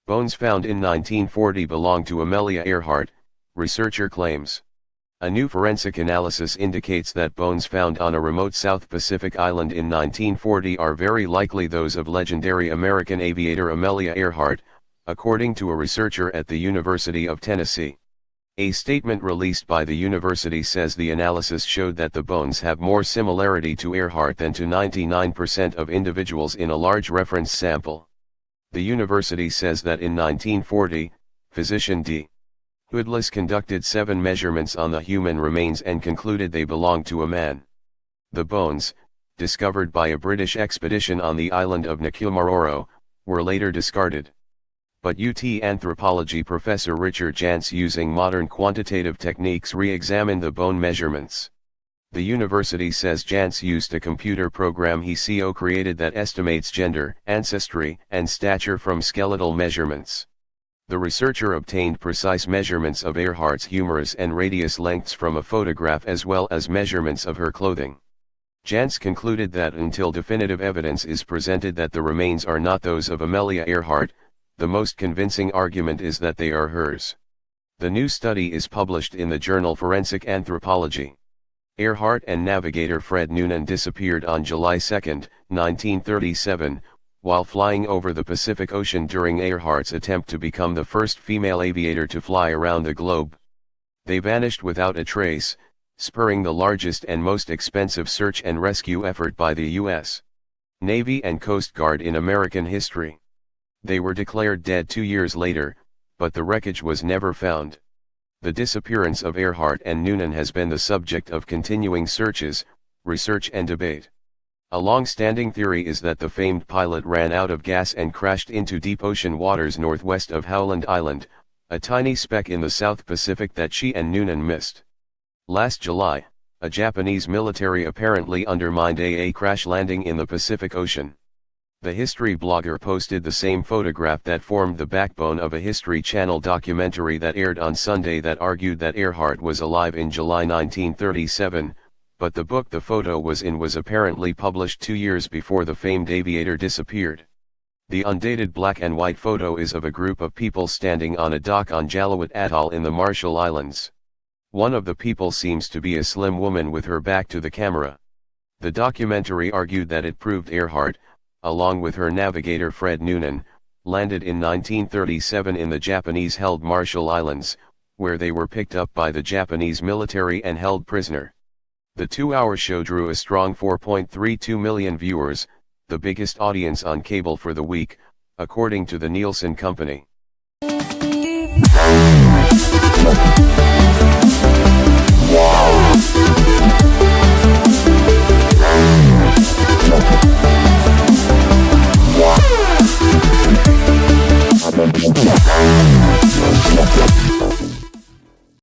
Bones found in 1940 belong to Amelia Earhart, researcher claims. A new forensic analysis indicates that bones found on a remote South Pacific island in 1940 are very likely those of legendary American aviator Amelia Earhart, according to a researcher at the University of Tennessee. A statement released by the university says the analysis showed that the bones have more similarity to Earhart than to 99% of individuals in a large reference sample. The university says that in 1940, physician D. Hoodless conducted 7 measurements on the human remains and concluded they belonged to a man. The bones, discovered by a British expedition on the island of Nikumaroro, were later discarded. But UT anthropology professor Richard Jantz, using modern quantitative techniques, re-examined the bone measurements. The university says Jantz used a computer program he created that estimates gender, ancestry, and stature from skeletal measurements. The researcher obtained precise measurements of Earhart's humerus and radius lengths from a photograph as well as measurements of her clothing. Jantz concluded that until definitive evidence is presented that the remains are not those of Amelia Earhart, the most convincing argument is that they are hers. The new study is published in the journal Forensic Anthropology. Earhart and navigator Fred Noonan disappeared on July 2, 1937, while flying over the Pacific Ocean during Earhart's attempt to become the first female aviator to fly around the globe. They vanished without a trace, spurring the largest and most expensive search and rescue effort by the U.S. Navy and Coast Guard in American history. They were declared dead 2 years later, but the wreckage was never found. The disappearance of Earhart and Noonan has been the subject of continuing searches, research and debate. A long-standing theory is that the famed pilot ran out of gas and crashed into deep ocean waters northwest of Howland Island, a tiny speck in the South Pacific that she and Noonan missed. Last July, a Japanese military apparently undermined a crash landing in the Pacific Ocean. The history blogger posted the same photograph that formed the backbone of a History Channel documentary that aired on Sunday that argued that Earhart was alive in July 1937, but the book the photo was in was apparently published 2 years before the famed aviator disappeared. The undated black and white photo is of a group of people standing on a dock on Jaluit Atoll in the Marshall Islands. One of the people seems to be a slim woman with her back to the camera. The documentary argued that it proved Earhart, along with her navigator Fred Noonan, landed in 1937 in the Japanese-held Marshall Islands, where they were picked up by the Japanese military and held prisoner. The 2-hour show drew a strong 4.32 million viewers, the biggest audience on cable for the week, according to the Nielsen Company.